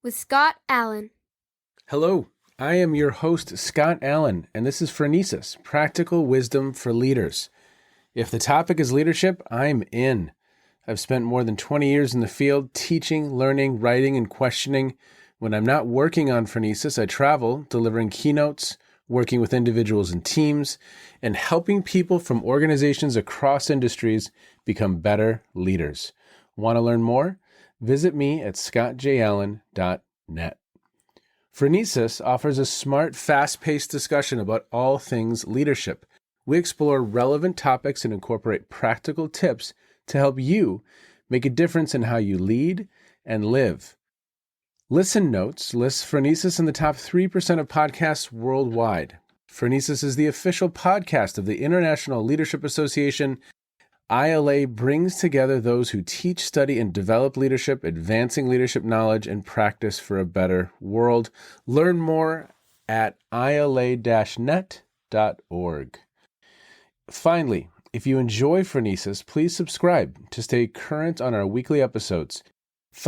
with Scott Allen. Hello, I am your host, Scott Allen, and this is Phronesis, Practical Wisdom for Leaders. If the topic is leadership, I'm in. I've spent more than 20 years in the field teaching, learning, writing, and questioning. When I'm not working on Phronesis, I travel, delivering keynotes, working with individuals and teams, and helping people from organizations across industries become better leaders. Want to learn more? Visit me at scottjallen.net. Phronesis offers a smart, fast-paced discussion about all things leadership. We explore relevant topics and incorporate practical tips to help you make a difference in how you lead and live. Listen Notes lists Phronesis in the top 3% of podcasts worldwide. Phronesis is the official podcast of the International Leadership Association. ILA brings together those who teach, study, and develop leadership, advancing leadership knowledge and practice for a better world. Learn more at ila-net.org. Finally, if you enjoy Phronesis, please subscribe to stay current on our weekly episodes. If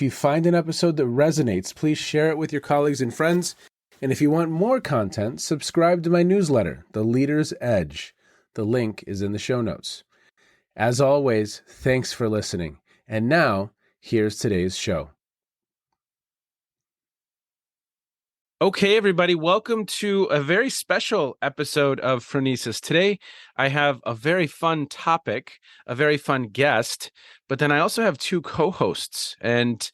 you find an episode that resonates, please share it with your colleagues and friends. And if you want more content, subscribe to my newsletter, The Leader's Edge. The link is in the show notes. As always, thanks for listening. And now, here's today's show. Okay, everybody, welcome to a very special episode of Phronesis. Today, I have a very fun topic, a very fun guest, but then I also have two co-hosts. And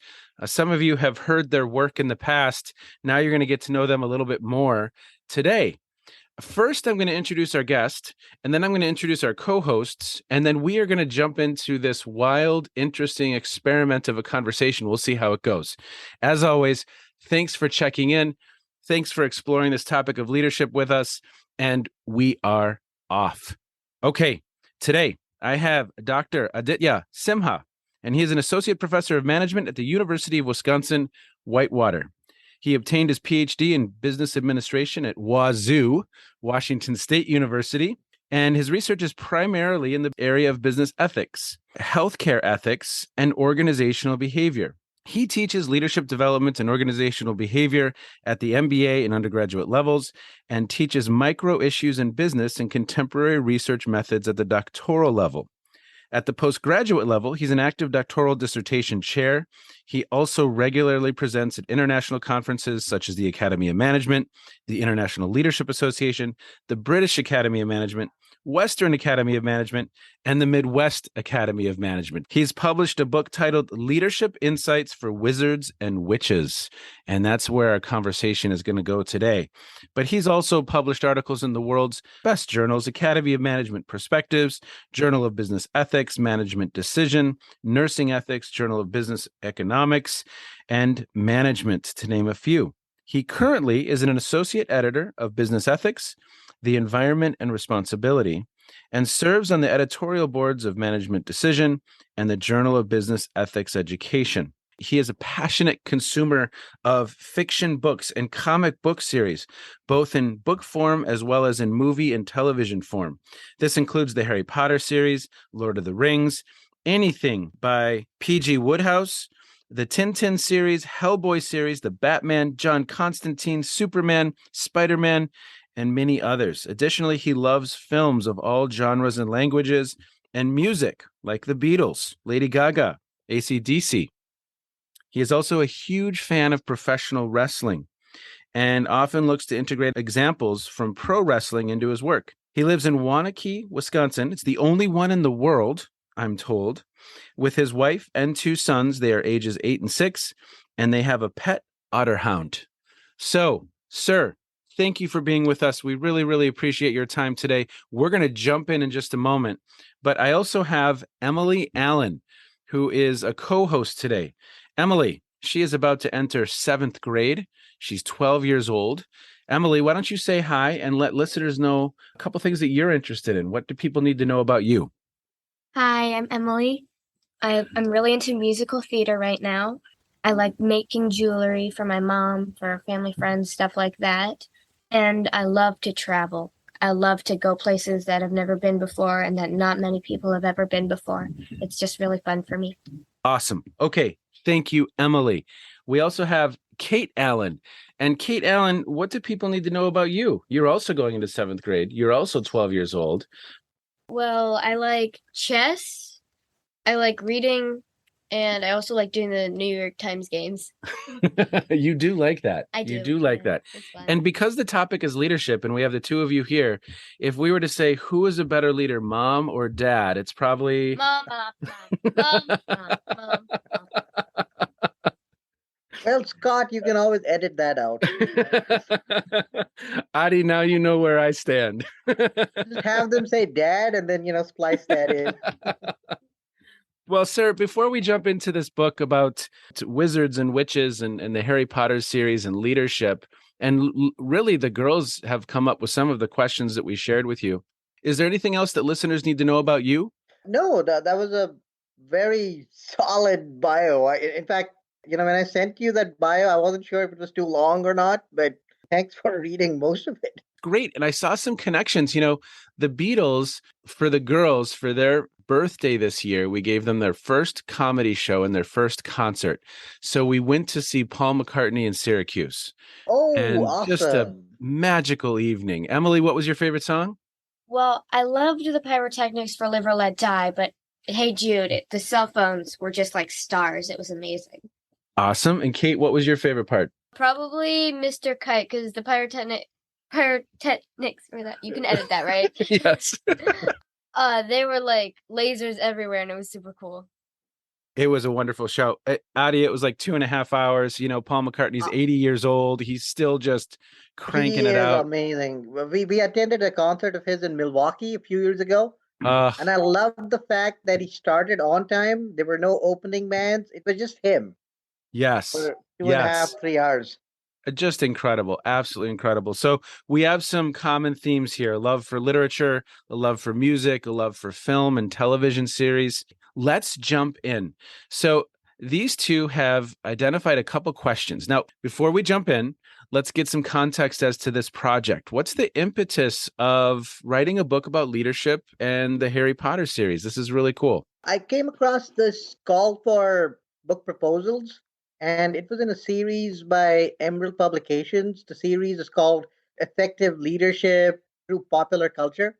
some of you have heard their work in the past. Now you're going to get to know them a little bit more today. First, I'm going to introduce our guest, and then I'm going to introduce our co-hosts, and then we are going to jump into this wild, interesting experiment of a conversation. We'll see how it goes. As always, thanks for checking in. Thanks for exploring this topic of leadership with us, and we are off. Okay, today I have Dr. Aditya Simha, and he is an associate professor of management at the University of Wisconsin-Whitewater. He obtained his Ph.D. in business administration at Wazoo, Washington State University, and his research is primarily in the area of business ethics, healthcare ethics, and organizational behavior. He teaches leadership development and organizational behavior at the MBA and undergraduate levels and teaches micro issues in business and contemporary research methods at the doctoral level. At the postgraduate level, he's an active doctoral dissertation chair. He also regularly presents at international conferences such as the Academy of Management, the International Leadership Association, the British Academy of Management, Western Academy of Management, and the Midwest Academy of Management. He's published a book titled Leadership Insights for Wizards and Witches, and that's where our conversation is going to go today. But he's also published articles in the world's best journals, Academy of Management Perspectives, Journal of Business Ethics, Management Decision, Nursing Ethics, Journal of Business Economics, and Management, to name a few. He currently is an associate editor of Business Ethics, The Environment and Responsibility, and serves on the editorial boards of Management Decision and the Journal of Business Ethics Education. He is a passionate consumer of fiction books and comic book series, both in book form as well as in movie and television form. This includes the Harry Potter series, Lord of the Rings, anything by P.G. Wodehouse, the Tintin series, Hellboy series, the Batman, John Constantine, Superman, Spider-Man, and many others. Additionally, he loves films of all genres and languages and music like the Beatles, Lady Gaga, AC/DC. He is also a huge fan of professional wrestling and often looks to integrate examples from pro wrestling into his work. He lives in Waunakee, Wisconsin. It's the only one in the world, I'm told, with his wife and two sons. They are ages 8 and 6, and they have a pet otterhound. So, sir, thank you for being with us. We really, really appreciate your time today. We're going to jump in just a moment, but I also have Emily Allen, who is a co-host today. Emily, she is about to enter 7th grade. She's 12 years old. Emily, why don't you say hi and let listeners know a couple things that you're interested in? What do people need to know about you? Hi, I'm Emily. I'm really into musical theater right now. I like making jewelry for my mom, for family, friends, stuff like that. And I love to travel. I love to go places that I've never been before and that not many people have ever been before. It's just really fun for me. Awesome. Okay. Thank you, Emily. We also have Kate Allen. And Kate Allen, what do people need to know about you? You're also going into 7th grade. You're also 12 years old. Well, I like chess, I like reading, and I also like doing the New York Times games. You do like that. I You do. do like that. It's fun. And because the topic is leadership and we have the two of you here, if we were to say who is a better leader, mom or dad, it's probably Mom, mom. Well, Scott, you can always edit that out. Adi, now you know where I stand. Just have them say dad and then, splice that in. Well, sir, before we jump into this book about wizards and witches and the Harry Potter series and leadership, and really the girls have come up with some of the questions that we shared with you. Is there anything else that listeners need to know about you? No, that was a very solid bio. In fact, when I sent you that bio, I wasn't sure if it was too long or not, but thanks for reading most of it. Great. And I saw some connections. The Beatles, for the girls, for their birthday this year, we gave them their first comedy show and their first concert. So we went to see Paul McCartney in Syracuse. Oh, And just a awesome. magical evening. Emily, what was your favorite song? Well, I loved the pyrotechnics for Live or Let Die, but Hey Jude, the cell phones were just like stars. It was amazing. Awesome. And Kate, what was your favorite part? Probably Mr. Kite, because the pyrotechnics for that. You can edit that, right? Yes. They were like lasers everywhere, and it was super cool. It was a wonderful show. Adi, it was like 2.5 hours. Paul McCartney's 80 years old. He's still just cranking He it is out. amazing. We attended a concert of his in Milwaukee a few years ago. And I loved the fact that he started on time. There were no opening bands. It was just him Yes. for two Yes. and a half, 3 hours. Just incredible. Absolutely incredible. So we have some common themes here: a love for literature, a love for music, a love for film and television series. Let's jump in. So these two have identified a couple questions. Now, before we jump in, let's get some context as to this project. What's the impetus of writing a book about leadership and the Harry Potter series? This is really cool. I came across this call for book proposals, and it was in a series by Emerald Publications. The series is called Effective Leadership Through Popular Culture.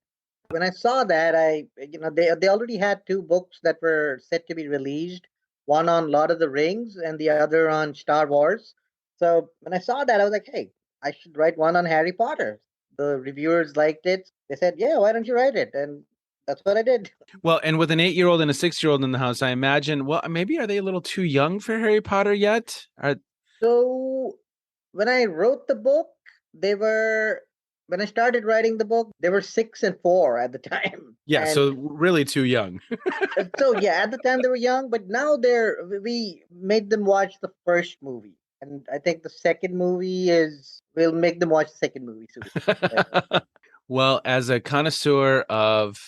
When I saw that, they already had two books that were set to be released, one on Lord of the Rings and the other on Star Wars. So when I saw that, I was like, hey, I should write one on Harry Potter. The reviewers liked it. They said, yeah, why don't you write it? And that's what I did. Well, and with an 8-year-old and a 6-year-old in the house, I imagine, well, maybe are they a little too young for Harry Potter yet? So when I wrote the book, when I started writing the book, they were 6 and 4 at the time. Yeah, And so really too young. so yeah, at the time they were young, but now we made them watch the first movie. And I think the second movie we'll make them watch the second movie soon. Well, as a connoisseur of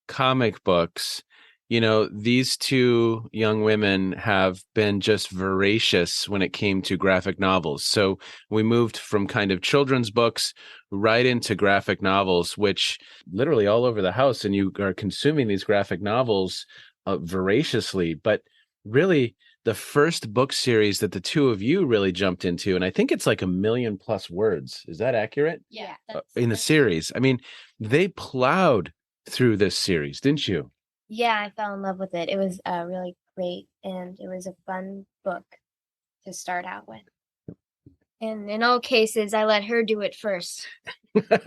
comic books, these two young women have been just voracious when it came to graphic novels. So we moved from kind of children's books right into graphic novels, which literally all over the house, and you are consuming these graphic novels voraciously. But really, the first book series that the two of you really jumped into, and I think it's like 1 million+ words. Is that accurate? Yeah. In the series. I mean, they plowed through this series, didn't you? Yeah, I fell in love with it. It was really great, and it was a fun book to start out with. And in all cases, I let her do it first.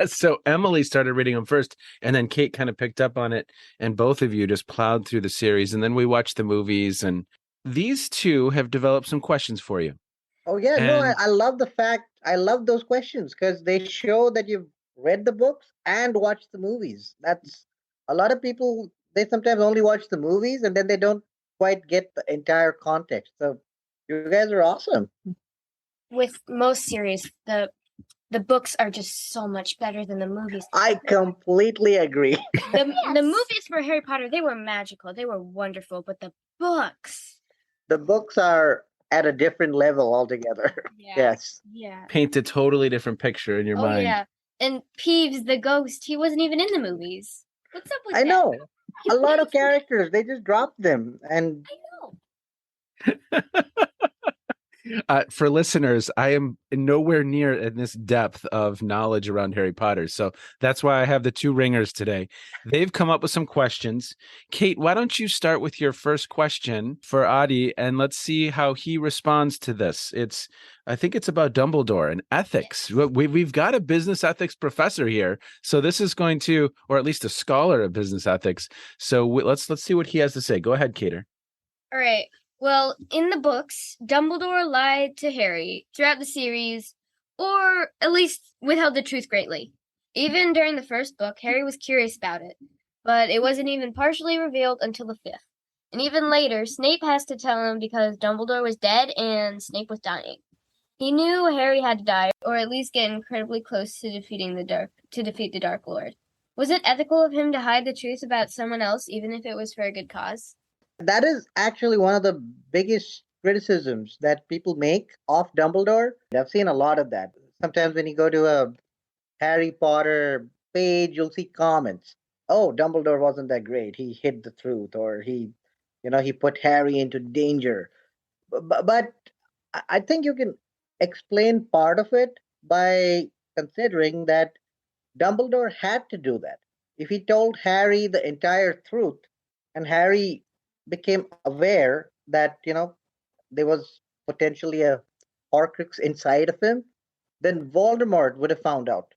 So Emily started reading them first, and then Kate kind of picked up on it, and both of you just plowed through the series, and then we watched the movies, and these two have developed some questions for you. Oh yeah, no, I love those questions because they show that you've read the books and watched the movies. That's a lot of people, they sometimes only watch the movies and then they don't quite get the entire context. So you guys are awesome. With most series, the books are just so much better than the movies. I completely agree. The movies for Harry Potter, they were magical. They were wonderful, but the books. The books are at a different level altogether. Yeah. Yes. Yeah. Paint a totally different picture in your mind. Yeah. And Peeves the ghost, he wasn't even in the movies. What's up with I that? know. A lot of I characters, they just dropped them. And know. For listeners, I am nowhere near in this depth of knowledge around Harry Potter. So that's why I have the two ringers today. They've come up with some questions. Kate, why don't you start with your first question for Adi, and let's see how he responds to this. I think it's about Dumbledore and ethics. We've got a business ethics professor here, so this is going to, or at least a scholar of business ethics. So let's see what he has to say. Go ahead, Kater. All right. Well, in the books, Dumbledore lied to Harry throughout the series, or at least withheld the truth greatly. Even during the first book, Harry was curious about it, but it wasn't even partially revealed until the fifth. And even later, Snape has to tell him because Dumbledore was dead and Snape was dying. He knew Harry had to die, or at least get incredibly close to defeat the Dark Lord. Was it ethical of him to hide the truth about someone else, even if it was for a good cause? that is actually one of the biggest criticisms that people make of Dumbledore. I've seen a lot of that. Sometimes when you go to a Harry Potter page, you'll see comments. Oh, Dumbledore wasn't that great. He hid the truth, or he put Harry into danger. But I think you can explain part of it by considering that Dumbledore had to do that. If he told Harry the entire truth and Harry became aware that, there was potentially a Horcrux inside of him, then Voldemort would have found out.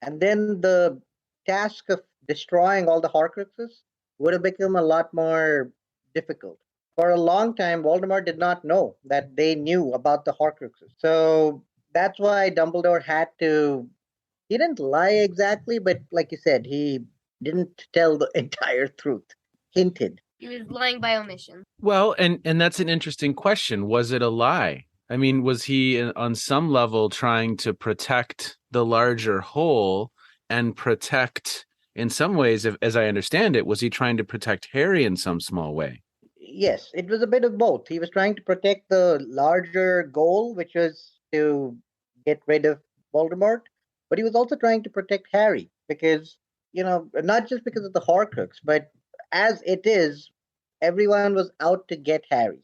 And then the task of destroying all the Horcruxes would have become a lot more difficult. For a long time, Voldemort did not know that they knew about the Horcruxes. So that's why Dumbledore had to. He didn't lie exactly, but like you said, he didn't tell the entire truth. Hinted. He was lying by omission. Well, and that's an interesting question. Was it a lie? I mean, was he on some level trying to protect the larger whole and protect, in some ways, as I understand it, was he trying to protect Harry in some small way? Yes, it was a bit of both. He was trying to protect the larger goal, which was to get rid of Voldemort, but he was also trying to protect Harry because, not just because of the Horcrux, but as it is, everyone was out to get Harry.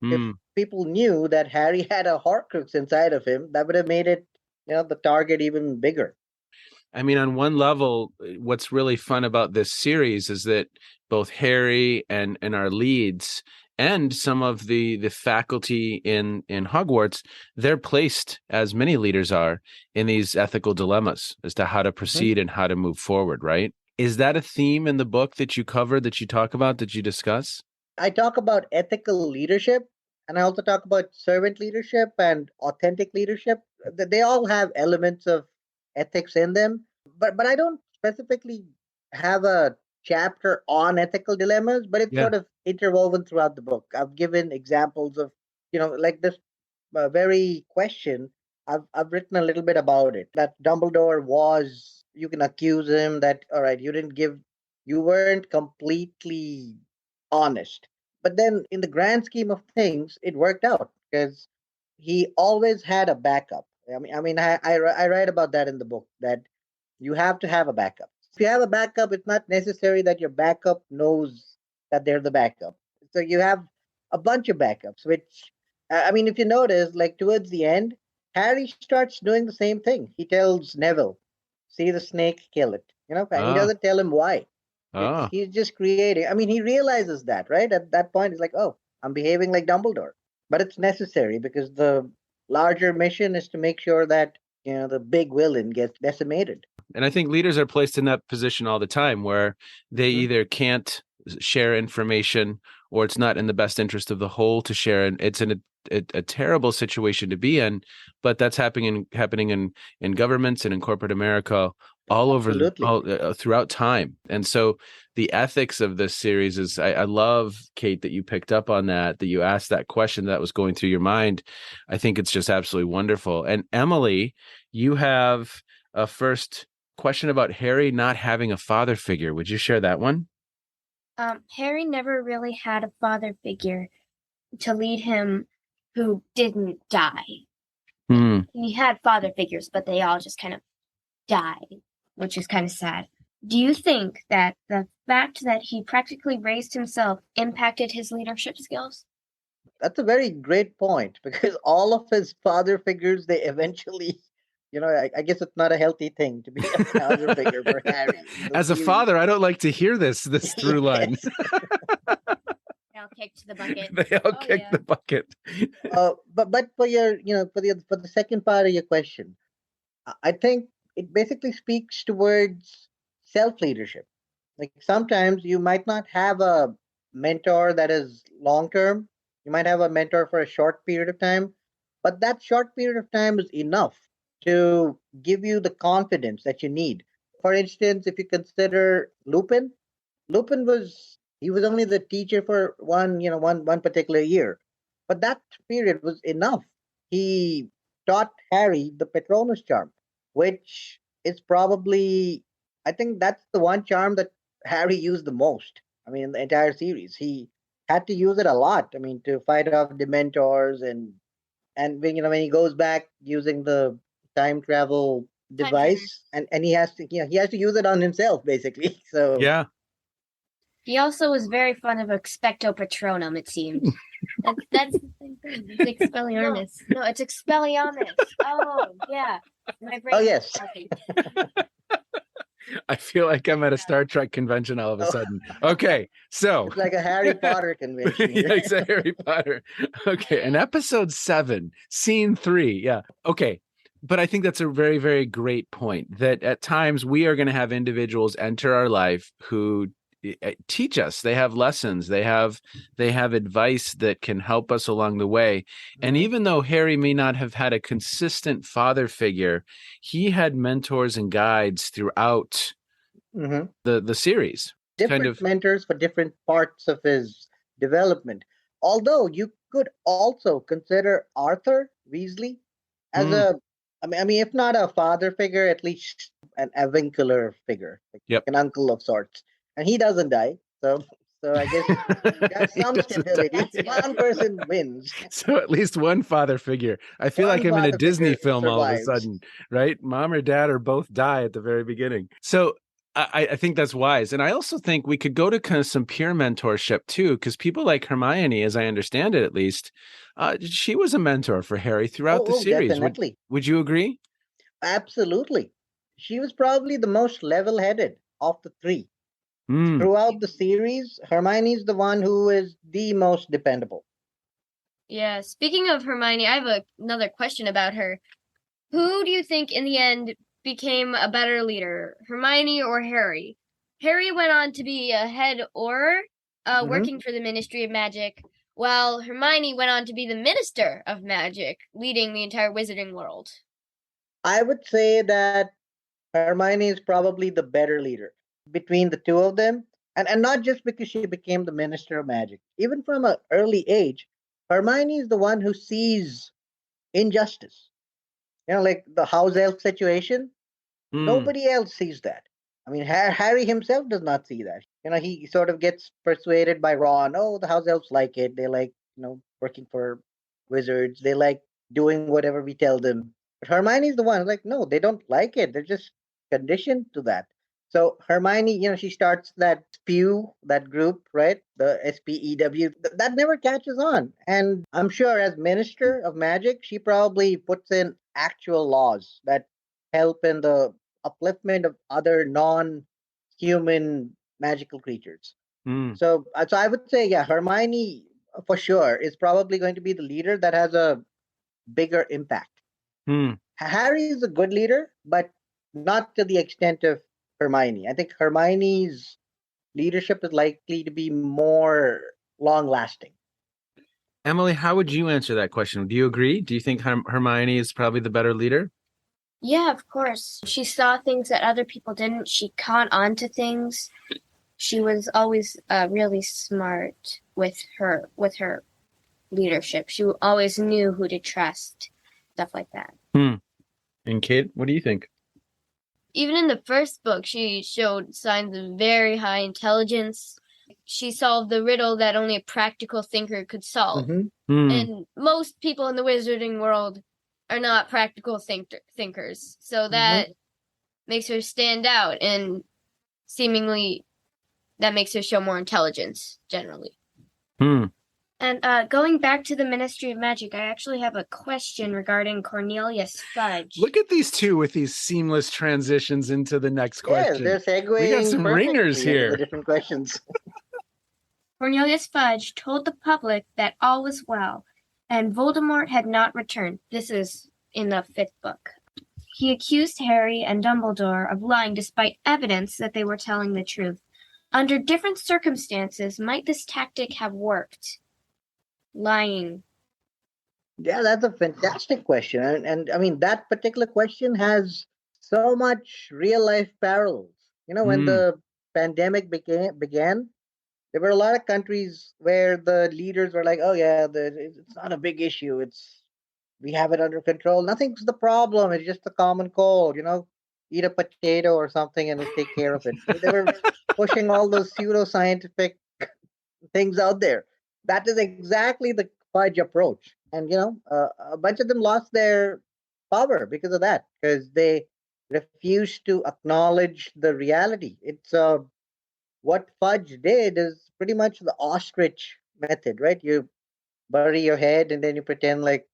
If Hmm. people knew that Harry had a Horcrux inside of him, that would have made it, the target even bigger. I mean, on one level, what's really fun about this series is that both Harry and our leads and some of the faculty in Hogwarts, they're placed, as many leaders are, in these ethical dilemmas as to how to Mhm. proceed and how to move forward, right? Is that a theme in the book that you cover, that you talk about, that you discuss? I talk about ethical leadership, and I also talk about servant leadership and authentic leadership. They all have elements of ethics in them, but I don't specifically have a chapter on ethical dilemmas, but it's Yeah. sort of interwoven throughout the book. I've given examples of, like this very question. I've written a little bit about it. That Dumbledore was, you can accuse him that, all right, you weren't completely honest. But then in the grand scheme of things, it worked out because he always had a backup. I write about that in the book, that you have to have a backup. If you have a backup, it's not necessary that your backup knows that they're the backup. So you have a bunch of backups, which, if you notice, like towards the end, Harry starts doing the same thing. He tells Neville, see the snake, kill it. And he Ah, doesn't tell him why. ah. He's just creating. He realizes that, right? At that point, he's like, oh, I'm behaving like Dumbledore. But it's necessary because the larger mission is to make sure that, the big villain gets decimated. And I think leaders are placed in that position all the time where they Mhm. either can't share information or it's not in the best interest of the whole to share. And it's in a terrible situation to be in, but that's happening in governments and in corporate America all over Absolutely. throughout time. And so the ethics of this series is, I love, Kate, that you picked up on that you asked that question that was going through your mind. I think it's just absolutely wonderful. And Emily, you have a first question about Harry not having a father figure. Would you share that one? Harry never really had a father figure to lead him who didn't die. Hmm. He had father figures, but they all just kind of died, which is kind of sad. Do you think that the fact that he practically raised himself impacted his leadership skills? That's a very great point because all of his father figures, they eventually, I guess it's not a healthy thing to be a father figure for Harry. In the As a series. father, I don't like to hear this through line. They all kicked the bucket. They all kick the bucket. But for your, for the second part of your question, I think it basically speaks towards self leadership. Like sometimes you might not have a mentor that is long term. You might have a mentor for a short period of time, but that short period of time is enough to give you the confidence that you need. For instance, if you consider Lupin, Lupin was he was only the teacher for one particular year, but that period was enough. He taught Harry the Patronus charm, which is probably I think that's the one charm that Harry used the most. I mean, in the entire series, he had to use it a lot. I mean, to fight off Dementors and when he goes back using the time travel device, and he has to he has to use it on himself basically. So yeah. He also was very fond of Expecto Patronum, it seems. That's the same thing. It's Expelliarmus. No, it's Expelliarmus. Oh, yeah. My brain. Oh yes. I feel like I'm at a Star Trek convention all of a sudden. Okay, so it's like a Harry Potter convention. Yeah, it's a Harry Potter. Okay, in episode 7, scene 3. Yeah. Okay. But I think that's a very, very great point that at times we are going to have individuals enter our life who teach us. They have lessons. They have advice that can help us along the way. And even though Harry may not have had a consistent father figure, he had mentors and guides throughout the series. Different mentors for different parts of his development. Although you could also consider Arthur Weasley as I mean, if not a father figure, at least an avuncular figure, like an uncle of sorts. And he doesn't die, so I guess that's some stability. One person wins. So at least one father figure. I feel like I'm in a Disney film all of a sudden, right? Mom or dad or both die at the very beginning. So I think that's wise. And I also think we could go to kind of some peer mentorship too, because people like Hermione, as I understand it at least, she was a mentor for Harry throughout the series. Definitely. Would you agree? Absolutely. She was probably the most level-headed of the three. Throughout the series, Hermione's the one who is the most dependable. Yeah, speaking of Hermione, I have another question about her. Who do you think in the end became a better leader, Hermione or Harry? Harry went on to be a head Auror, working for the Ministry of Magic, while Hermione went on to be the Minister of Magic, leading the entire wizarding world. I would say that Hermione is probably the better leader between the two of them. And not just because she became the Minister of Magic. Even from an early age, Hermione is the one who sees injustice. Like the house elf situation. Nobody else sees that. I mean, Harry himself does not see that. He sort of gets persuaded by Ron. Oh, the house elves like it. They like, working for wizards. They like doing whatever we tell them. But Hermione's the one like, no, they don't like it. They're just conditioned to that. So Hermione, she starts that that group, right? The SPEW. That never catches on. And I'm sure as Minister of Magic, she probably puts in actual laws that help in the upliftment of other non-human magical creatures. So I would say, yeah, Hermione for sure is probably going to be the leader that has a bigger impact. Harry is a good leader, but not to the extent of Hermione. I think Hermione's leadership is likely to be more long-lasting. Emily, how would you answer that question? Do you agree? Do you think Hermione is probably the better leader? Yeah, of course. She saw things that other people didn't. She caught on to things. She was always really smart with her leadership. She always knew who to trust, stuff like that. And Kate, what do you think? Even in the first book, she showed signs of very high intelligence. She solved the riddle that only a practical thinker could solve. And most people in the wizarding world are not practical thinkers. So that makes her stand out, and seemingly that makes her show more intelligence generally. And going back to the Ministry of Magic, I actually have a question regarding Cornelius Fudge. Look at these two with these seamless transitions into the next question. Yes, they're segueing We got some ringers perfectly into here. the different questions. Cornelius Fudge told the public that all was well, and Voldemort had not returned. This is in the 5th book. He accused Harry and Dumbledore of lying despite evidence that they were telling the truth. Under different circumstances, might this tactic have worked? Lying. Yeah, that's a fantastic question. And I mean, that particular question has so much real life parallels. You know, when the pandemic began, there were a lot of countries where the leaders were like, "Oh yeah, it's not a big issue. We have it under control. Nothing's the problem. It's just a common cold. You know, eat a potato or something and it'll take care of it." They were pushing all those pseudoscientific things out there. That is exactly the Fudge approach, and a bunch of them lost their power because of that, because they refused to acknowledge the reality. It's what Fudge did is pretty much the ostrich method, right? You bury your head and then you pretend like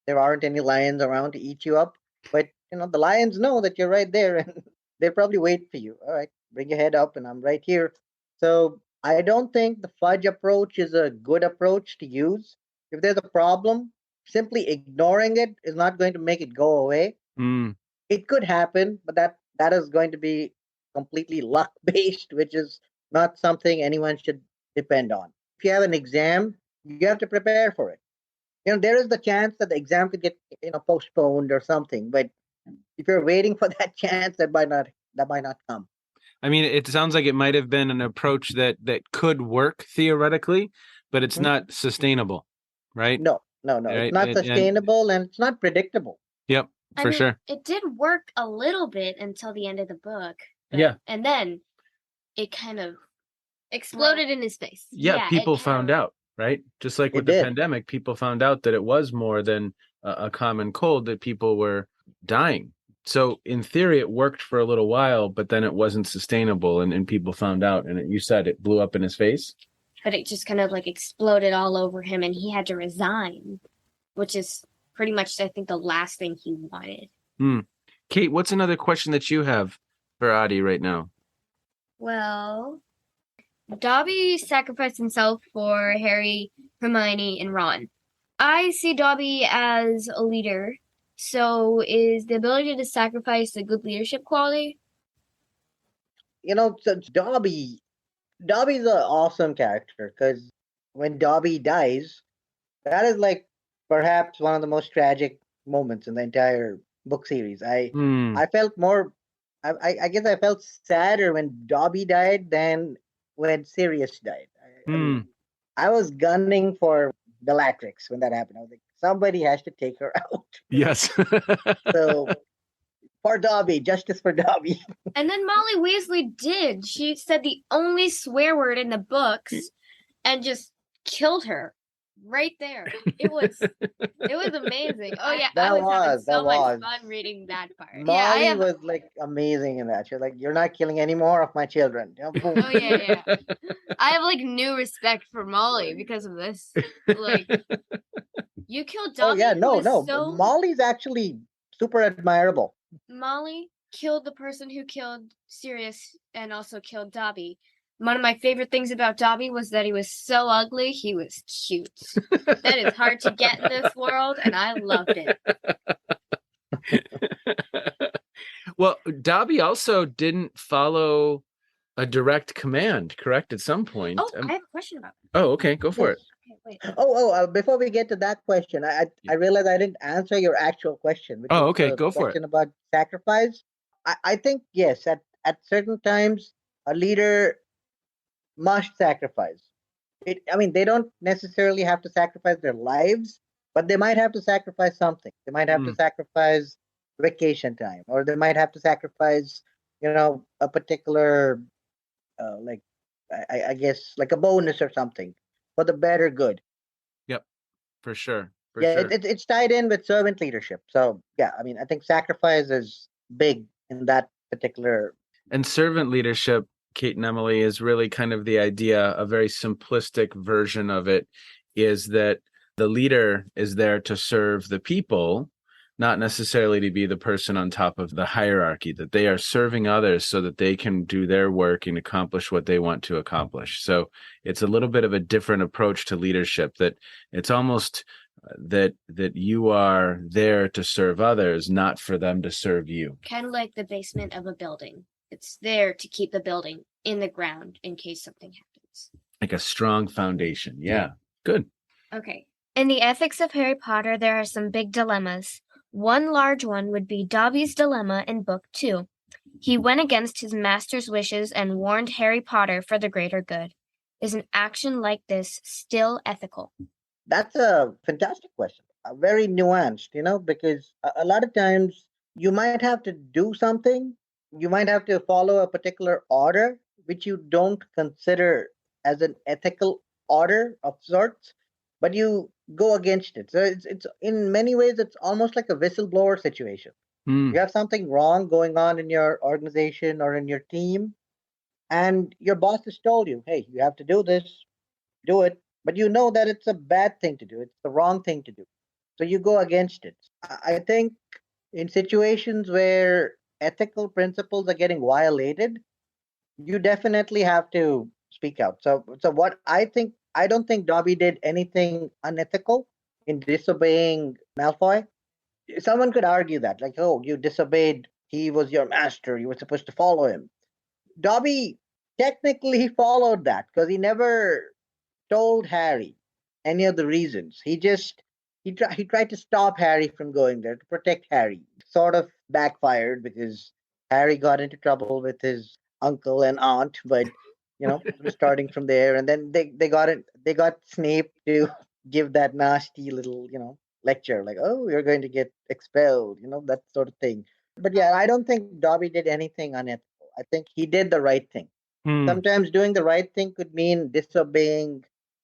there aren't any lions around to eat you up. But the lions know that you're right there and they probably wait for you. All right, bring your head up and I'm right here. So I don't think the Fudge approach is a good approach to use. If there's a problem, simply ignoring it is not going to make it go away. It could happen, but that is going to be completely luck based, which is not something anyone should depend on. If you have an exam, you have to prepare for it. There is the chance that the exam could get postponed or something, but if you're waiting for that chance, that might not come. I mean, it sounds like it might have been an approach that could work theoretically, but it's not sustainable, right? No. Right? It's not sustainable and it's not predictable. Yep, for sure. It did work a little bit until the end of the book. Yeah. And then it kind of exploded in his face. Yeah, people found out, right? Just like with the pandemic, people found out that it was more than a common cold, that people were dying. So in theory, it worked for a little while, but then it wasn't sustainable and people found out. And you said it blew up in his face? But it just kind of like exploded all over him and he had to resign, which is pretty much, I think, the last thing he wanted. Kate, what's another question that you have for Adi right now? Well, Dobby sacrificed himself for Harry, Hermione, and Ron. I see Dobby as a leader. So is the ability to sacrifice a good leadership quality? So Dobby's an awesome character, because when Dobby dies, that is like perhaps one of the most tragic moments in the entire book series. I felt more, I guess I felt sadder when Dobby died than when Sirius died. I mean, I was gunning for Bellatrix when that happened. I was like, somebody has to take her out. Yes. So for Dobby, justice for Dobby. And then Molly Weasley did. She said the only swear word in the books and just killed her right there. It was amazing. Oh yeah, I was having so much fun reading that part. Molly was like amazing in that. She was like, "You're not killing any more of my children." Boom. Oh yeah. I have like new respect for Molly because of this. Like, you killed Dobby. Oh yeah, no. Molly's actually super admirable. Molly killed the person who killed Sirius and also killed Dobby. One of my favorite things about Dobby was that he was so ugly, he was cute. That is hard to get in this world, and I loved it. Well, Dobby also didn't follow a direct command, correct? At some point. Oh, I have a question about that. Oh, okay, go for it. Okay, wait. Before we get to that question, I realized I didn't answer your actual question. Oh, okay, go for it. Question about sacrifice. I think yes, at certain times a leader must sacrifice. They don't necessarily have to sacrifice their lives, but they might have to sacrifice something. They might have to sacrifice vacation time, or they might have to sacrifice, a particular, I guess, like a bonus or something for the better good. Yep, for sure. It's tied in with servant leadership. So yeah, I think sacrifice is big in that particular. And servant leadership, Kate and Emily, is really kind of the idea, a very simplistic version of it is that the leader is there to serve the people, not necessarily to be the person on top of the hierarchy, that they are serving others so that they can do their work and accomplish what they want to accomplish. So it's a little bit of a different approach to leadership, that it's almost that you are there to serve others, not for them to serve you. Kind of like the basement of a building. It's there to keep the building in the ground in case something happens. Like a strong foundation. Yeah. Good. Okay. In the ethics of Harry Potter, there are some big dilemmas. One large one would be Dobby's dilemma in Book 2. He went against his master's wishes and warned Harry Potter for the greater good. Is an action like this still ethical? That's a fantastic question. Very nuanced, because a lot of times you might have to do something. You might have to follow a particular order, which you don't consider as an ethical order of sorts, but you go against it. So it's in many ways, it's almost like a whistleblower situation. Hmm. You have something wrong going on in your organization or in your team, and your boss has told you, hey, you have to do this, do it, but you know that it's a bad thing to do. It's the wrong thing to do. So you go against it. I think in situations where ethical principles are getting violated, you definitely have to speak out. So what I don't think Dobby did anything unethical in disobeying Malfoy. Someone could argue that, like, oh, you disobeyed. He was your master. You were supposed to follow him. Dobby technically followed that because he never told Harry any of the reasons. He tried to stop Harry from going there to protect Harry. Sort of backfired because Harry got into trouble with his uncle and aunt, but it was starting from there, and then they got Snape to give that nasty little lecture, like, oh, you're going to get expelled, that sort of thing. But yeah, I don't think Dobby did anything unethical. I think he did the right thing. Sometimes doing the right thing could mean disobeying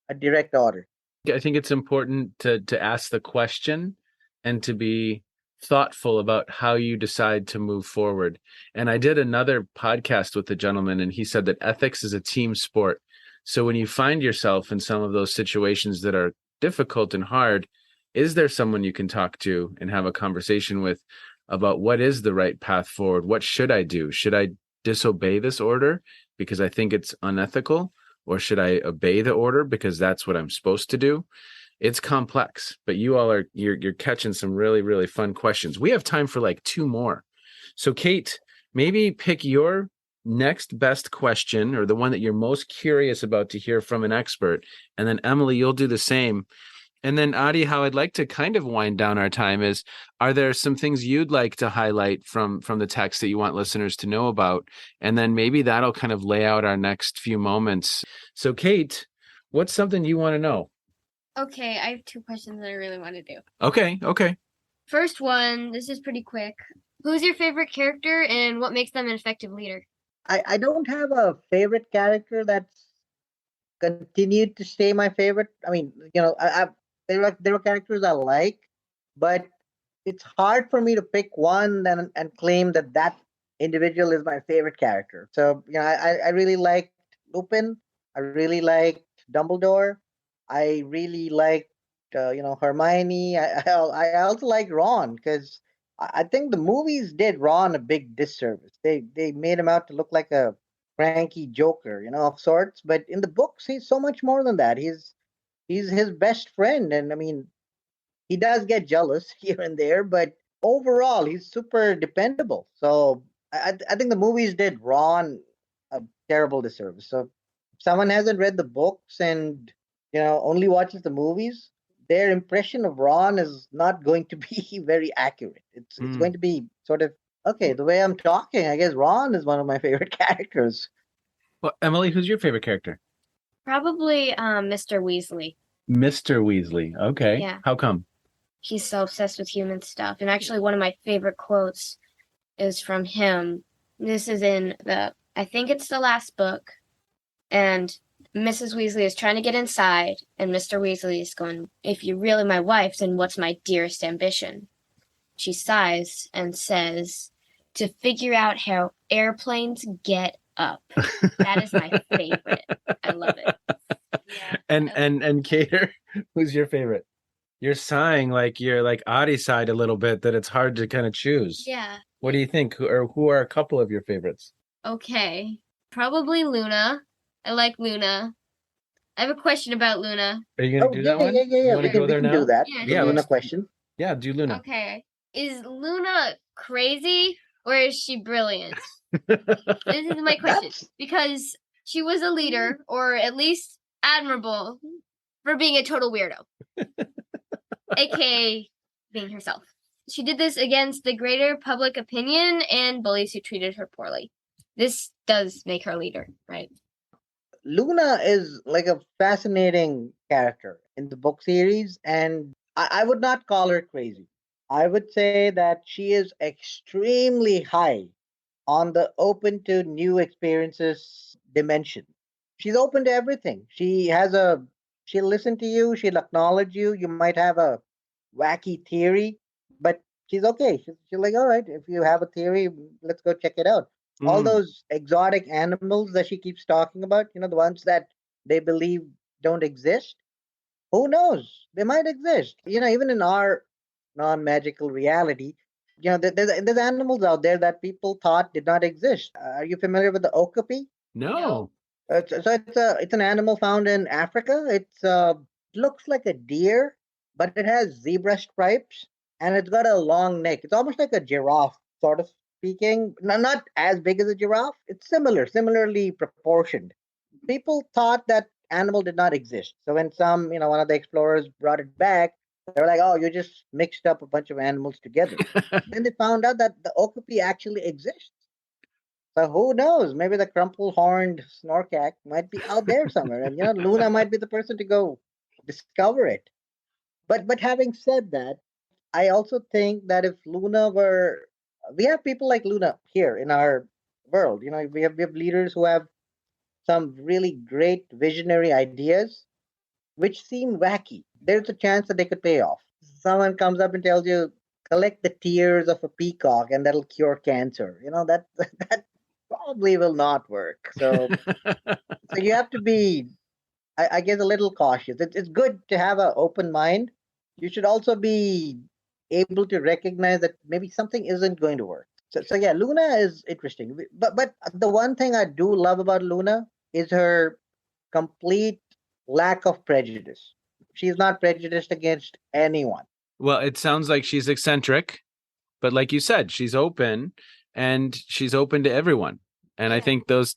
a direct order. I think it's important to ask the question and to be thoughtful about how you decide to move forward. And I did another podcast with a gentleman, and he said that ethics is a team sport. So when you find yourself in some of those situations that are difficult and hard, is there someone you can talk to and have a conversation with about what is the right path forward? What should I do? Should I disobey this order because I think it's unethical? Or should I obey the order because that's what I'm supposed to do? It's complex, but you all you're catching some really, really fun questions. We have time for like 2 more. So Kate, maybe pick your next best question or the one that you're most curious about to hear from an expert. And then Emily, you'll do the same. And then Adi, how I'd like to kind of wind down our time is, are there some things you'd like to highlight from the text that you want listeners to know about? And then maybe that'll kind of lay out our next few moments. So Kate, what's something you want to know? Okay, I have 2 questions that I really want to do. Okay. First one, this is pretty quick. Who's your favorite character and what makes them an effective leader? I don't have a favorite character that's continued to stay my favorite. I mean, there were characters I like, but it's hard for me to pick one and claim that individual is my favorite character. So I really liked Lupin. I really liked Dumbledore. I really liked Hermione. I also like Ron because I think the movies did Ron a big disservice. They made him out to look like a cranky joker, of sorts. But in the books, he's so much more than that. He's his best friend, and I mean, he does get jealous here and there, but overall, he's super dependable. So I think the movies did Ron a terrible disservice. So if someone hasn't read the books and only watches the movies, their impression of Ron is not going to be very accurate. It's going to be sort of okay. The way I'm talking, I guess Ron is one of my favorite characters. Well, Emily, who's your favorite character? Probably Mr. Weasley. Mr. Weasley. Okay. Yeah. How come? He's so obsessed with human stuff. And actually, one of my favorite quotes is from him. This is in I think it's the last book. And Mrs. Weasley is trying to get inside. And Mr. Weasley is going, if you're really my wife, then what's my dearest ambition? She sighs and says, to figure out how airplanes get up. That is my favorite. I love it. Yeah. And Cater, who's your favorite? You're sighing like you're like Adi sighed a little bit that it's hard to kind of choose. Yeah. What do you think? Who are a couple of your favorites? Okay. Probably Luna. I like Luna. I have a question about Luna. Are you going to do that one? Yeah. You want to go We there can now? do that. Yeah, The Yeah, Luna let's- question. Yeah, do Luna. Okay. Is Luna crazy or is she brilliant? This is my question. That's- Because she was a leader, or at least admirable, for being a total weirdo. AKA being herself. She did this against the greater public opinion and bullies who treated her poorly. This does make her a leader, right? Luna is like a fascinating character in the book series, and I would not call her crazy. I would say that she is extremely high on the open to new experiences dimension. She's open to everything. She'll listen to you, she'll acknowledge you. You might have a wacky theory, but she's okay. She's like, all right, if you have a theory, let's go check it out. All Mm. those exotic animals that she keeps talking about, the ones that they believe don't exist, who knows? They might exist. Even in our non-magical reality, there's animals out there that people thought did not exist. Are you familiar with the okapi? No. It's an animal found in Africa. Looks like a deer, but it has zebra stripes and it's got a long neck. It's almost like a giraffe, sort of speaking. No, not as big as a giraffe. It's similarly proportioned. People thought that animal did not exist. So when one of the explorers brought it back, they were like, "Oh, you just mixed up a bunch of animals together." Then they found out that the okapi actually exists. So who knows? Maybe the crumple-horned snorkack might be out there somewhere, and Luna might be the person to go discover it. But having said that, I also think that if Luna were, we have people like Luna here in our world. We have leaders who have some really great visionary ideas, which seem wacky. There's a chance that they could pay off. Someone comes up and tells you, collect the tears of a peacock and that'll cure cancer. That that probably will not work. So you have to be, I guess, a little cautious. It's good to have an open mind. You should also be able to recognize that maybe something isn't going to work. So yeah, Luna is interesting. But the one thing I do love about Luna is her complete lack of prejudice. She's not prejudiced against anyone. Well, it sounds like she's eccentric, but like you said, she's open and she's open to everyone. And I think that's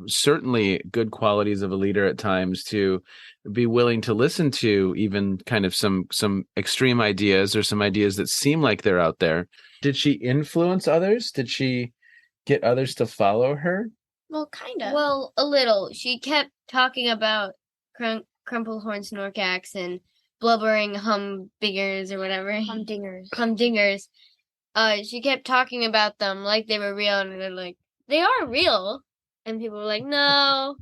certainly good qualities of a leader at times, to be willing to listen to even kind of some extreme ideas or some ideas that seem like they're out there. Did she influence others? Did she get others to follow her? Well, kind of. Well, a little. She kept talking about crumplehorn snorkax and blubbering humdingers or whatever. Humdingers. She kept talking about them like they were real, and they're like, they are real. And people were like, no.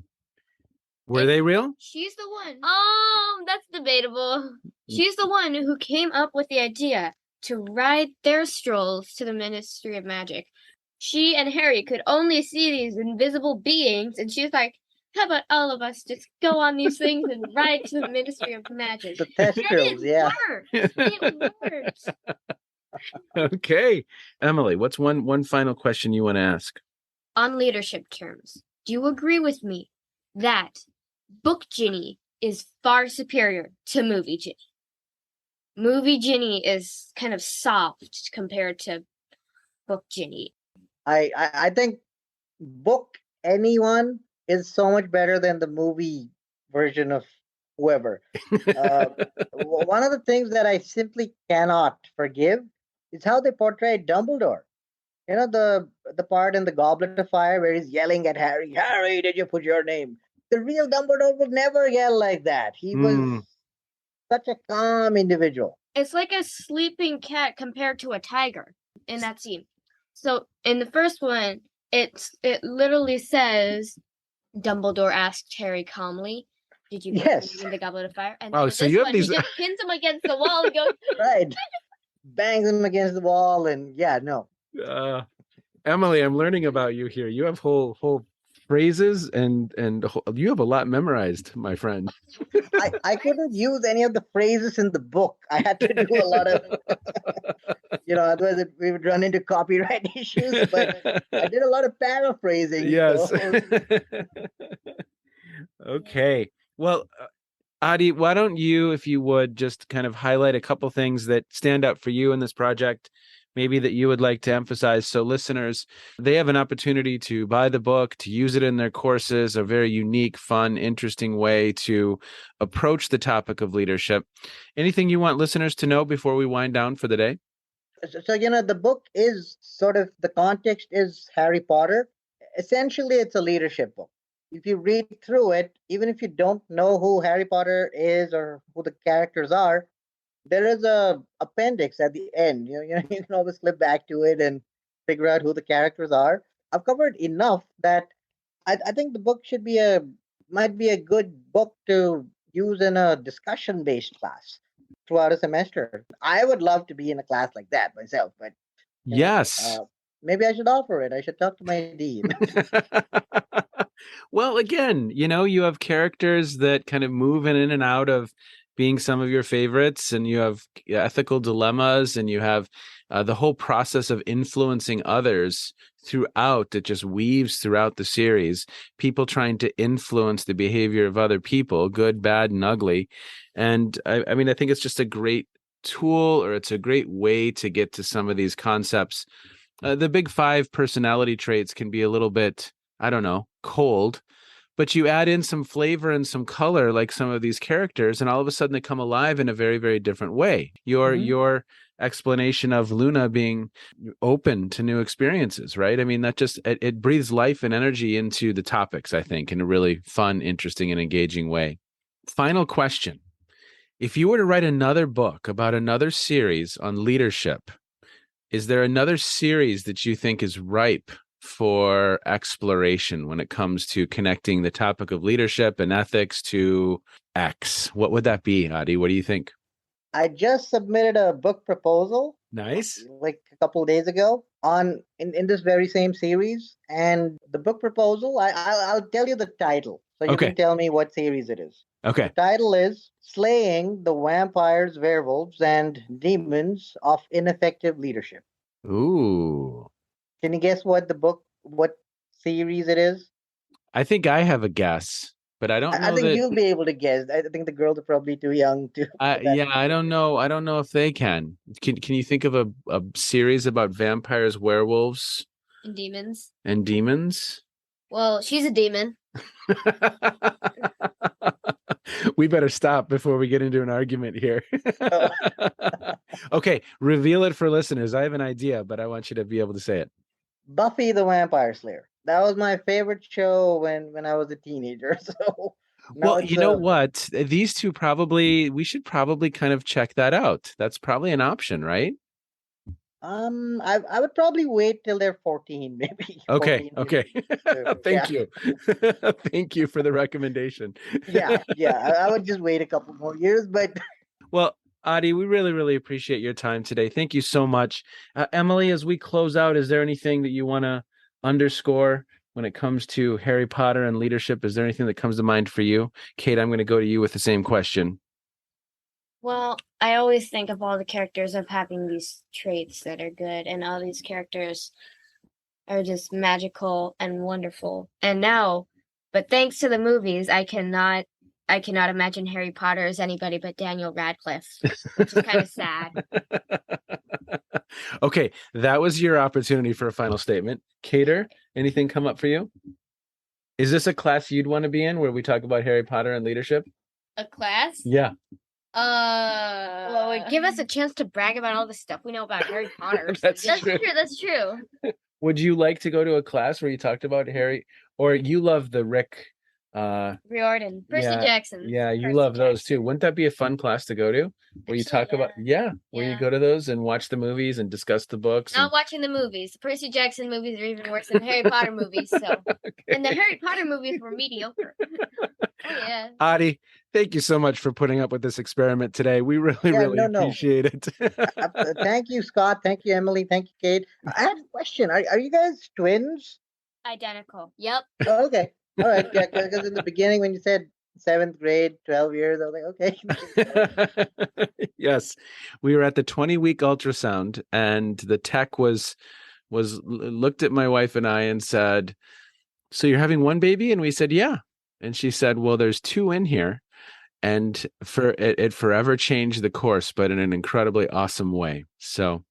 Were they real? She's the one. That's debatable. She's the one who came up with the idea to ride their strolls to the Ministry of Magic. She and Harry could only see these invisible beings, and she's like, how about all of us just go on these things and ride to the Ministry of Magic? The Thestrals, yeah. It worked. Okay. Emily, what's one final question you want to ask? On leadership terms, do you agree with me that Book Ginny is far superior to Movie Ginny? Movie Ginny is kind of soft compared to Book Ginny. I think book anyone is so much better than the movie version of whoever. One of the things that I simply cannot forgive is how they portrayed Dumbledore. The part in the Goblet of Fire where he's yelling at Harry, Harry, did you put your name? The real Dumbledore would never yell like that. He was such a calm individual. It's like a sleeping cat compared to a tiger in that scene. So in the first one, it literally says, Dumbledore asked Harry calmly, did you Yes. in the Goblet of Fire? And Oh, so you have these. He just pins him against the wall and goes, Right. Bangs him against the wall, and yeah, no. Emily, I'm learning about you here. You have whole phrases and you have a lot memorized, my friend. I couldn't use any of the phrases in the book. I had to do a lot of, otherwise we would run into copyright issues. But I did a lot of paraphrasing. Yes. So Okay. Well, Adi, why don't you, if you would, just kind of highlight a couple things that stand out for you in this project, maybe that you would like to emphasize so listeners, they have an opportunity to buy the book, to use it in their courses, a very unique, fun, interesting way to approach the topic of leadership. Anything you want listeners to know before we wind down for the day? the book is sort of, the context is Harry Potter. Essentially, it's a leadership book. If you read through it, even if you don't know who Harry Potter is or who the characters are, there is a appendix at the end. You can always flip back to it and figure out who the characters are. I've covered enough that I think the book might be a good book to use in a discussion based class throughout a semester. I would love to be in a class like that myself, but you know, Yes. uh, maybe I should offer it. I should talk to my dean. Well, again, you have characters that kind of move in and out of being some of your favorites, and you have ethical dilemmas, and you have the whole process of influencing others throughout that just weaves throughout the series. People trying to influence the behavior of other people, good, bad, and ugly. And I mean, I think it's just a great tool, or it's a great way to get to some of these concepts. The big five personality traits can be a little bit, I don't know, cold, but you add in some flavor and some color, like some of these characters, and all of a sudden they come alive in a very, very different way. Your explanation of Luna being open to new experiences, right? I mean, that just it breathes life and energy into the topics, I think, in a really fun, interesting, and engaging way. Final question. If you were to write another book about another series on leadership, is there another series that you think is ripe for exploration when it comes to connecting the topic of leadership and ethics to X? What would that be, Adi? What do you think? I just submitted a book proposal Nice. like a couple of days ago in this very same series, and the book proposal, I'll tell you the title so you Okay. can tell me what series it is. Okay. The title is Slaying the Vampires, Werewolves, and Demons of Ineffective Leadership. Ooh. Can you guess what series it is? I think I have a guess, but I don't I know think that. you'll be able to guess. I think the girls are probably too young to for that. Yeah, I don't know. I don't know if they can. Can you think of a series about vampires, werewolves, And demons. and demons? Well, she's a demon. We better stop before we get into an argument here. Oh. Okay, reveal it for listeners. I have an idea, but I want you to be able to say it. Buffy the Vampire Slayer. That was my favorite show when I was a teenager. So now Well, it's you know what? These two we should probably kind of check that out. That's probably an option, right? I would probably wait till they're 14, maybe Okay, 14, okay. 15. Thank Yeah. you. Thank you for the recommendation. Yeah, I would just wait a couple more years, but Well, Adi, we really, really appreciate your time today. Thank you so much. Emily, as we close out, is there anything that you want to underscore when it comes to Harry Potter and leadership? Is there anything that comes to mind for you? Kate, I'm going to go to you with the same question. Well, I always think of all the characters of having these traits that are good, and all these characters are just magical and wonderful. And now, but thanks to the movies, I cannot imagine Harry Potter as anybody but Daniel Radcliffe, which is kind of sad. Okay, that was your opportunity for a final statement. Cater, anything come up for you? Is this a class you'd want to be in where we talk about Harry Potter and leadership? A class? Yeah. Well, give us a chance to brag about all the stuff we know about Harry Potter. That's That's true. true. That's true. Would you like to go to a class where you talked about Harry, or you love the Rick? Riordan, Percy Jackson. Yeah, you Percy love those Jackson. too. Wouldn't that be a fun class to go to? Where you Actually, talk about, where you Yeah. go to those and watch the movies and discuss the books. Not watching the movies. The Percy Jackson movies are even worse than the Harry Potter movies. So, and the Harry Potter movies were mediocre. Oh yeah. Adi, Thank you so much for putting up with this experiment today. We really, Yeah, really no, no. appreciate it. Thank you, Scott. Thank you, Emily. Thank you, Kate. I have a question. Are you guys twins? Identical. Yep. Oh, okay. All right. Yeah, because in the beginning when you said seventh grade, 12 years, I was like, okay. Yes, we were at the 20-week ultrasound, and the tech looked at my wife and I and said, "So you're having one baby?" And we said, "Yeah." And she said, "Well, there's two in here." And it forever changed the course, but in an incredibly awesome way. So,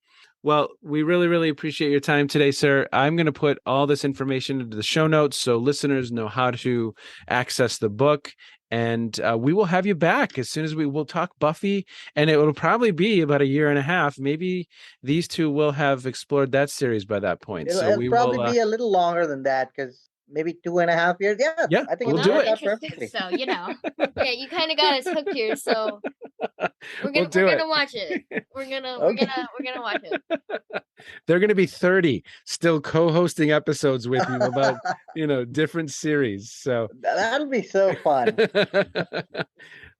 well, we really, really appreciate your time today, sir. I'm going to put all this information into the show notes so listeners know how to access the book. And we will have you back as soon as will talk Buffy. And it will probably be about a year and a half. Maybe these two will have explored that series by that point. So It'll we probably will. be a little longer than that because maybe 2.5 years. Yeah, Yeah, I think we'll it'll do work it. out perfectly. So, yeah, you kind of got us hooked here. So we're We'll gonna do we're it. gonna watch it. We're gonna Okay. watch it. They're going to be 30 still co-hosting episodes with you about, different series. So That'll be so fun.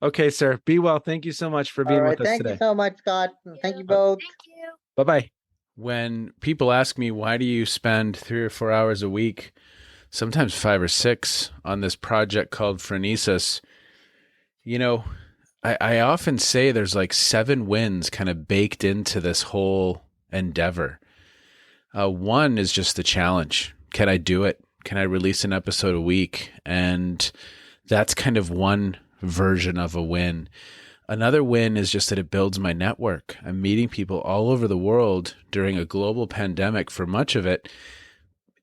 okay, sir. Be well. Thank you so much for All being right. with us Thank you today. so much, Scott. Thank you both. Thank you. Bye-bye. When people ask me, why do you spend 3 or 4 hours a week, sometimes 5 or 6 on this project called Phronesis, I often say there's like 7 wins kind of baked into this whole endeavor. One is just the challenge. Can I do it? Can I release an episode a week? And that's kind of one version of a win. Another win is just that it builds my network. I'm meeting people all over the world during a global pandemic for much of it.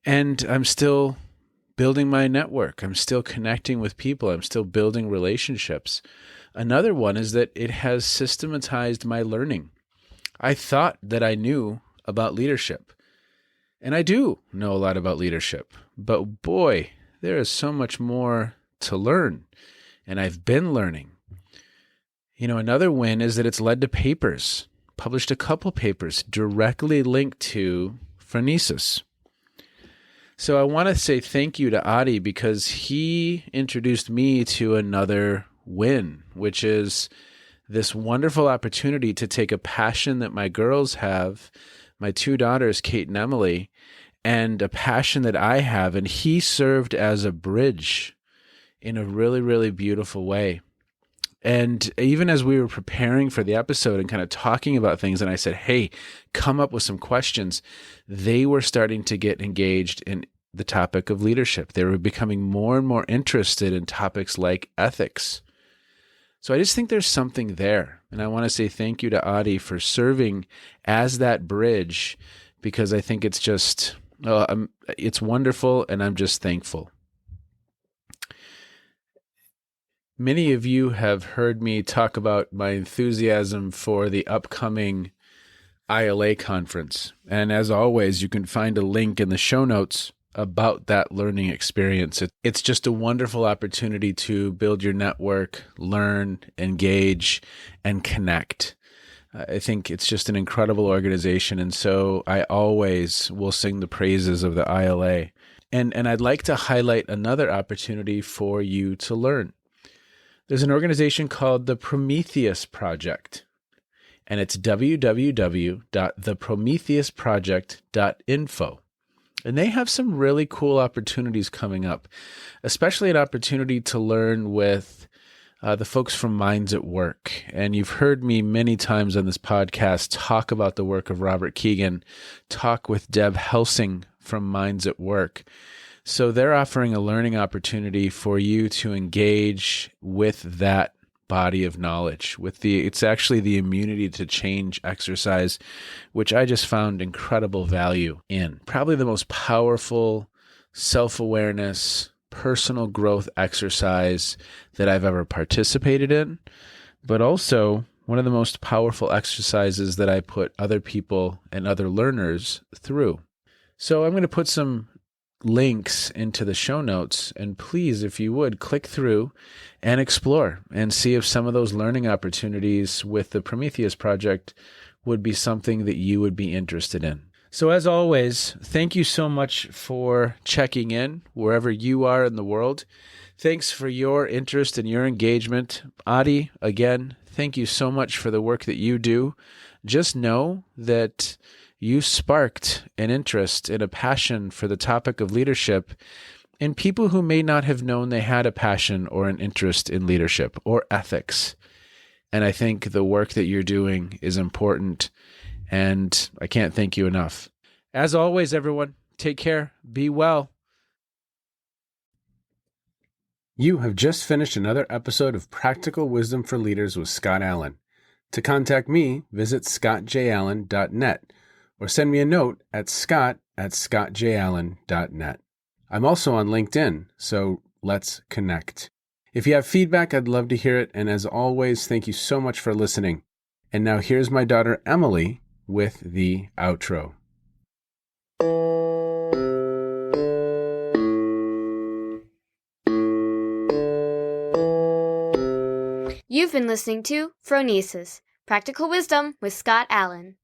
And I'm still building my network. I'm still connecting with people. I'm still building relationships. Another one is that it has systematized my learning. I thought that I knew about leadership. And I do know a lot about leadership. But boy, there is so much more to learn. And I've been learning. Another win is that it's led to papers. Published a couple papers directly linked to Phronesis. So I want to say thank you to Adi because he introduced me to another win, which is this wonderful opportunity to take a passion that my girls have, my 2 daughters, Kate and Emily, and a passion that I have. And he served as a bridge in a really, really beautiful way. And even as we were preparing for the episode and kind of talking about things, and I said, hey, come up with some questions, they were starting to get engaged in the topic of leadership. They were becoming more and more interested in topics like ethics. So I just think there's something there. And I want to say thank you to Adi for serving as that bridge, because I think it's just, it's wonderful, and I'm just thankful. Many of you have heard me talk about my enthusiasm for the upcoming ILA conference. And as always, you can find a link in the show notes about that learning experience. It's just a wonderful opportunity to build your network, learn, engage, and connect. I think it's just an incredible organization. And so I always will sing the praises of the ILA. And I'd like to highlight another opportunity for you to learn. There's an organization called the Prometheus Project, and it's www.theprometheusproject.info. And they have some really cool opportunities coming up, especially an opportunity to learn with the folks from Minds at Work. And you've heard me many times on this podcast talk about the work of Robert Keegan, talk with Deb Helsing from Minds at Work. So they're offering a learning opportunity for you to engage with that body of knowledge. It's actually the immunity to change exercise, which I just found incredible value in. Probably the most powerful self-awareness, personal growth exercise that I've ever participated in, but also one of the most powerful exercises that I put other people and other learners through. So I'm going to put some links into the show notes, and please, if you would, click through and explore and see if some of those learning opportunities with the Prometheus Project would be something that you would be interested in. So as always, thank you so much for checking in wherever you are in the world. Thanks for your interest and your engagement. Adi, again, thank you so much for the work that you do. Just know that you sparked an interest and a passion for the topic of leadership in people who may not have known they had a passion or an interest in leadership or ethics. And I think the work that you're doing is important, and I can't thank you enough. As always, everyone, take care. Be well. You have just finished another episode of Practical Wisdom for Leaders with Scott Allen. To contact me, visit scottjallen.net or send me a note at scott@scottjallen.net. I'm also on LinkedIn, so let's connect. If you have feedback, I'd love to hear it. And as always, thank you so much for listening. And now here's my daughter, Emily, with the outro. You've been listening to Phronesis, Practical Wisdom with Scott Allen.